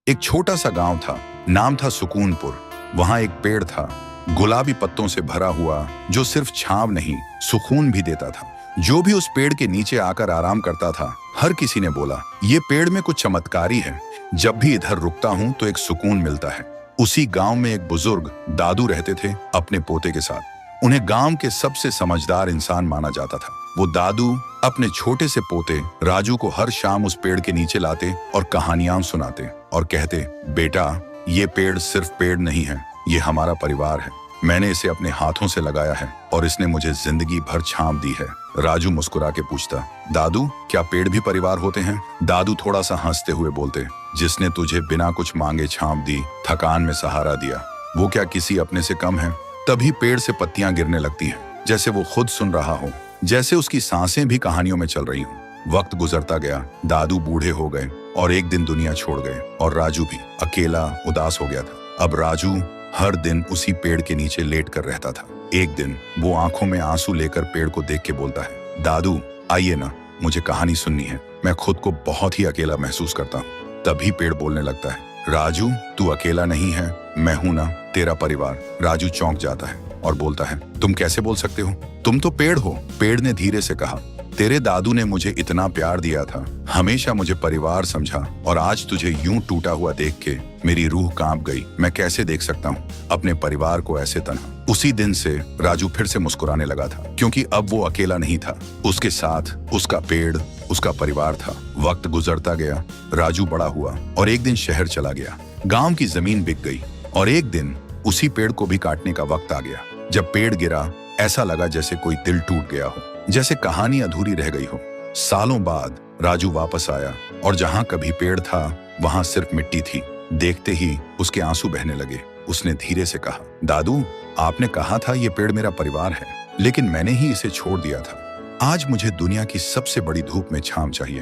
एक छोटा सा गांव था, नाम था सुकूनपुर। वहां एक पेड़ था, गुलाबी पत्तों से भरा हुआ, जो सिर्फ छांव नहीं, सुकून भी देता था। जो भी उस पेड़ के नीचे आकर आराम करता था, हर किसी ने बोला, ये पेड़ में कुछ चमत्कारी है। जब भी इधर रुकता हूं तो एक सुकून मिलता है। उसी गांव में एक बुजुर्ग दादू रहते थे, अपने पोते के साथ। उन्हें गांव के सबसे समझदार इंसान माना जाता था। वो दादू अपने छोटे से पोते राजू को हर शाम उस पेड़ के नीचे लाते और कहानियां सुनाते और कहते, बेटा, ये पेड़ सिर्फ पेड़ नहीं है, ये हमारा परिवार है। मैंने इसे अपने हाथों से लगाया है और इसने मुझे जिंदगी भर छांव दी है। राजू मुस्कुरा के पूछता, दादू, क्या पेड़ भी परिवार होते हैं? दादू थोड़ा सा हंसते हुए बोलते, जिसने तुझे बिना कुछ मांगे छांव दी, थकान में सहारा दिया, वो क्या किसी अपने से कम है? तभी पेड़ से पत्तियां गिरने लगती हैं, जैसे वो खुद सुन रहा हो, जैसे उसकी सांसें भी कहानियों में चल रही हो। वक्त गुजरता गया, दादू बूढ़े हो गए और एक दिन दुनिया छोड़ गए और राजू भी अकेला उदास हो गया था। अब राजू हर दिन उसी पेड़ के नीचे लेट कर रहता था। एक दिन वो आंखों में आंसू लेकर पेड़ को देख के बोलता है, दादू, आइए ना, मुझे कहानी सुननी है। मैं खुद को बहुत ही अकेला महसूस करता हूँ। तभी पेड़ बोलने लगता है, राजू, तू अकेला नहीं है, मैं हूं ना, तेरा परिवार। राजू चौंक जाता है और बोलता है, तुम कैसे बोल सकते हो? तुम तो पेड़ हो। पेड़ ने धीरे से कहा, तेरे दादू ने मुझे इतना प्यार दिया था, हमेशा मुझे परिवार समझा, और आज तुझे यूं टूटा हुआ देख के मेरी रूह कांप गई। मैं कैसे देख सकता हूँ अपने परिवार को ऐसे तन्हा? उसी दिन से राजू फिर से मुस्कुराने लगा था, क्योंकि अब वो अकेला नहीं था। उसके साथ उसका पेड़, उसका परिवार था। वक्त गुजरता गया, राजू बड़ा हुआ और एक दिन शहर चला गया। गांव की जमीन बिक गई और एक दिन उसी पेड़ को भी काटने का वक्त आ गया। जब पेड़ गिरा, ऐसा लगा जैसे कोई दिल टूट गया हो, जैसे कहानी अधूरी रह गई हो। सालों बाद राजू वापस आया और जहां कभी पेड़ था, वहां सिर्फ मिट्टी थी। देखते ही उसके आंसू बहने लगे। उसने धीरे से कहा, दादू, आपने कहा था ये पेड़ मेरा परिवार है, लेकिन मैंने ही इसे छोड़ दिया था। आज मुझे दुनिया की सबसे बड़ी धूप में छांव चाहिए,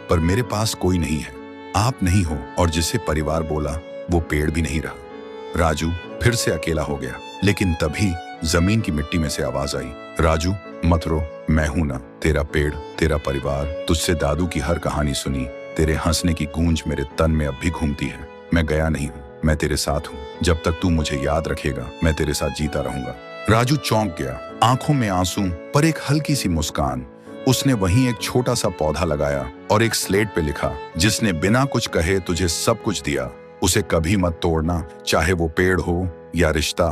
पर मेरे पास कोई नहीं है। आप नहीं हो, और जिसे परिवार बोला वो पेड़ भी नहीं रहा। राजू फिर से अकेला हो गया, लेकिन तभी जमीन की मिट्टी में से आवाज आई, राजू, मत रो, मैं हूं ना, तेरा पेड़, तेरा परिवार। तुझसे दादू की हर कहानी सुनी, तेरे हंसने की गूंज मेरे तन में अब भी घूमती है। मैं गया नहीं हूं, मैं तेरे साथ हूं। जब तक तू मुझे याद रखेगा, मैं तेरे साथ जीता रहूंगा। राजू चौंक गया, आंखों में आंसू पर एक हल्की सी मुस्कान। उसने वहीं एक छोटा सा पौधा लगाया और एक स्लेट पे लिखा, जिसने बिना कुछ कहे तुझे सब कुछ दिया, उसे कभी मत तोड़ना, चाहे वो पेड़ हो या रिश्ता।